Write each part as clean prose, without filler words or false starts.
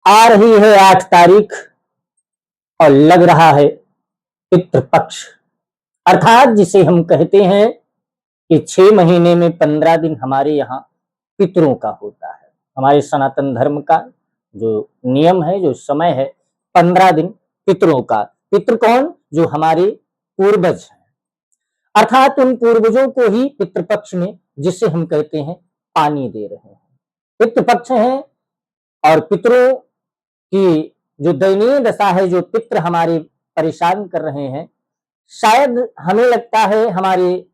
आ रही है 8 तारीख और लग रहा है पितृपक्ष, अर्थात जिसे हम कहते हैं कि 6 महीने में 15 दिन हमारे यहाँ पितरों का होता है। हमारे सनातन धर्म का जो नियम है, जो समय है, 15 दिन पितरों का। पितृ कौन? जो हमारे पूर्वज हैं, अर्थात उन पूर्वजों को ही पितृपक्ष में, जिसे हम कहते हैं, पानी दे रहे हैं। पितृपक्ष है और पितरों की जो दयनीय दशा है, जो पितृ हमारे परेशान कर रहे हैं, शायद हमें लगता है हमारे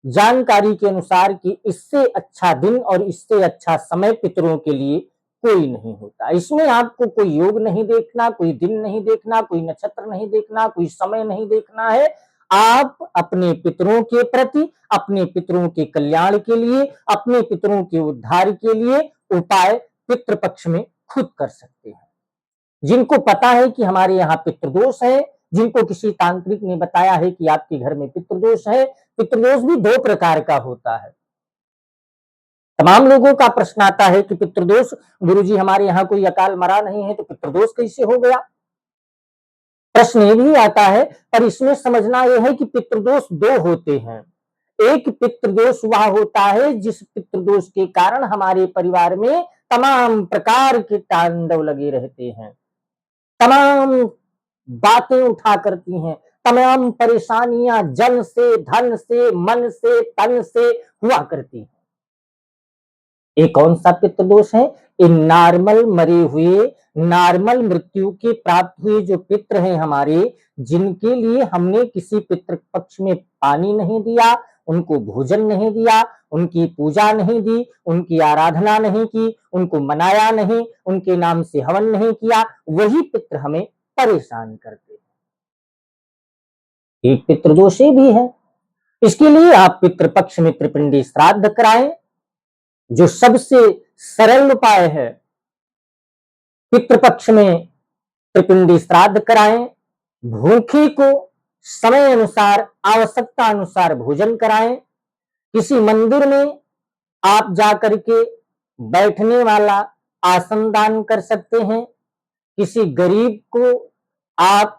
जानकारी के अनुसार कि इससे अच्छा दिन और इससे अच्छा समय पितरों के लिए कोई नहीं होता। इसमें आपको कोई योग नहीं देखना, कोई दिन नहीं देखना, कोई नक्षत्र नहीं देखना, कोई समय नहीं देखना है। आप अपने पितरों के प्रति, अपने पितरों के कल्याण के लिए, अपने पितरों के उद्धार के लिए उपाय पितृपक्ष में खुद कर सकते हैं। जिनको पता है कि हमारे यहाँ पितृदोष है, जिनको किसी तांत्रिक ने बताया है कि आपके घर में पितृदोष है, पितृदोष भी 2 प्रकार का होता है। तमाम लोगों का प्रश्न आता है कि पितृदोष, गुरुजी हमारे यहाँ कोई अकाल मरा नहीं है तो पितृदोष कैसे हो गया? प्रश्न ये भी आता है, पर इसमें समझना यह है कि पितृदोष 2 होते हैं। एक पितृदोष वह होता है जिस पितृदोष के कारण हमारे परिवार में तमाम प्रकार के तांडव लगे रहते हैं, तमाम बातें उठा करती हैं, तमाम परेशानियां जन से, धन से, मन से, तन से हुआ करती हैं। एक कौन सा पितृदोष है? इन नॉर्मल मरे हुए, नॉर्मल मृत्यु के प्राप्त हुए जो पितृ हैं हमारे, जिनके लिए हमने किसी पितृ पक्ष में पानी नहीं दिया, उनको भोजन नहीं दिया, उनकी पूजा नहीं दी, उनकी आराधना नहीं की, उनको मनाया नहीं, उनके नाम से हवन नहीं किया, वही पितृ हमें परेशान करते हैं। एक पितृदोषी भी है। इसके लिए आप पितृपक्ष में त्रिपिंडी श्राद्ध कराएं, जो सबसे सरल उपाय है। पितृपक्ष में त्रिपिंडी श्राद्ध कराएं, भूखे को समय अनुसार, आवश्यकता अनुसार भोजन कराएं। किसी मंदिर में आप जाकर के बैठने वाला आसन दान कर सकते हैं। किसी गरीब को आप,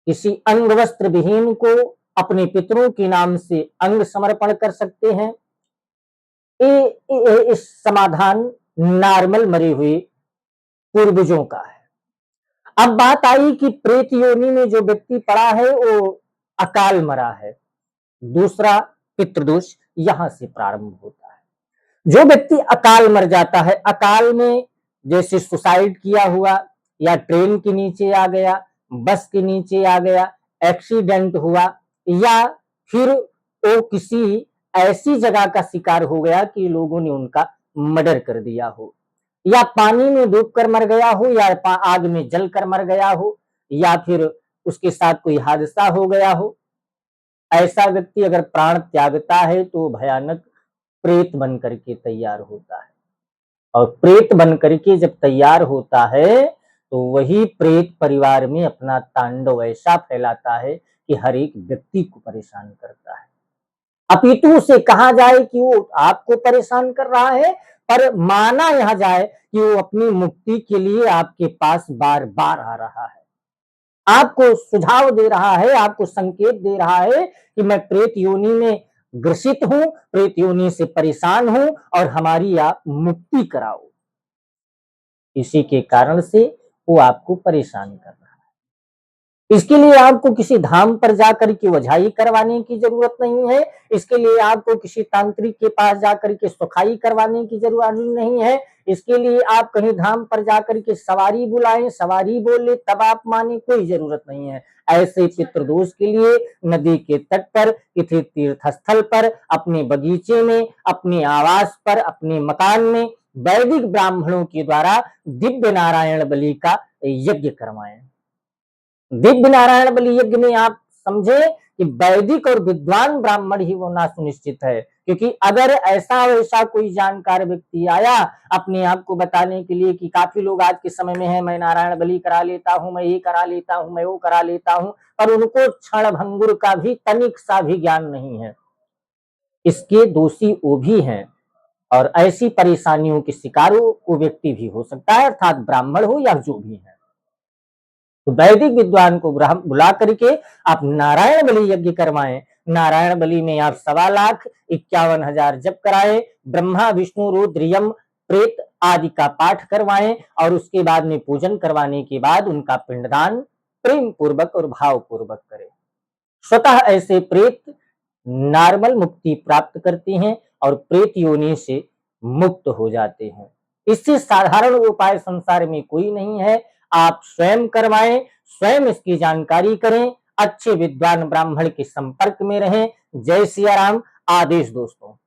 किसी अंग वस्त्र विहीन को अपने पितरों के नाम से अंग समर्पण कर सकते हैं। इस समाधान नॉर्मल मरे हुए पूर्वजों का है। अब बात आई कि प्रेत योनि में जो व्यक्ति पड़ा है वो अकाल मरा है। दूसरा पितृदोष यहां से प्रारंभ होता है। जो व्यक्ति अकाल मर जाता है, अकाल में जैसे सुसाइड किया हुआ, या ट्रेन के नीचे आ गया, बस के नीचे आ गया, एक्सीडेंट हुआ, या फिर वो किसी ऐसी जगह का शिकार हो गया कि लोगों ने उनका मर्डर कर दिया हो, या पानी में डूबकर मर गया हो, या आग में जलकर मर गया हो, या फिर उसके साथ कोई हादसा हो गया हो, ऐसा व्यक्ति अगर प्राण त्यागता है तो भयानक प्रेत बन करके तैयार होता है। और प्रेत बन करके जब तैयार होता है तो वही प्रेत परिवार में अपना तांडव ऐसा फैलाता है कि हर एक व्यक्ति को परेशान करता है। अपितु उसे कहा जाए कि वो आपको परेशान कर रहा है, पर माना यह जाए कि वो अपनी मुक्ति के लिए आपके पास बार बार आ रहा है, आपको सुझाव दे रहा है, आपको संकेत दे रहा है कि मैं प्रेत योनि में ग्रसित हूं, प्रेत योनि से परेशान हूं और हमारी आप मुक्ति कराओ। इसी के कारण से वो आपको परेशान कर रहा है। इसके लिए आपको किसी धाम पर जाकर के वझाई करवाने की जरूरत नहीं है। इसके लिए आपको किसी तांत्रिक के पास जाकर के सुखाई करवाने की जरूरत नहीं है। इसके लिए आप कहीं धाम पर जाकर के सवारी बुलाएं, सवारी बोले तब आप माने, कोई जरूरत नहीं है। ऐसे पितृदोष के लिए नदी के तट पर, किसी तीर्थ स्थल पर, अपने बगीचे में, अपने आवास पर, अपने मकान में वैदिक ब्राह्मणों के द्वारा दिव्य नारायण बलि का यज्ञ करवाएं। दिव्य नारायण बलि यज्ञ में आप समझे कि वैदिक और विद्वान ब्राह्मण ही होना सुनिश्चित है, क्योंकि अगर ऐसा वैसा कोई जानकार व्यक्ति आया अपने आप को बताने के लिए कि काफी लोग आज के समय में है, मैं नारायण बलि करा लेता हूं, मैं ये करा लेता हूं, मैं वो करा लेता हूं, पर उनको क्षण भंगुर का भी तनिक सा भी ज्ञान नहीं है। इसके दोषी वो भी हैं और ऐसी परेशानियों के शिकार वो व्यक्ति भी हो सकता है, अर्थात ब्राह्मण हो या जो भी है। तो वैदिक विद्वान को बुला करके आप नारायण बलि यज्ञ करवाएं। नारायण बलि में आप 1,51,051 जप कराएं, ब्रह्मा विष्णु रुद्र यम प्रेत आदि का पाठ करवाएं और उसके बाद में पूजन करवाने के बाद उनका पिंडदान प्रेम पूर्वक और भाव पूर्वक करें। स्वतः ऐसे प्रेत नॉर्मल मुक्ति प्राप्त करते हैं और प्रेत योनि से मुक्त हो जाते हैं। इससे साधारण उपाय संसार में कोई नहीं है। आप स्वयं करवाएं, स्वयं इसकी जानकारी करें, अच्छे विद्वान ब्राह्मण के संपर्क में रहें। जय सिया राम। आदेश दोस्तों।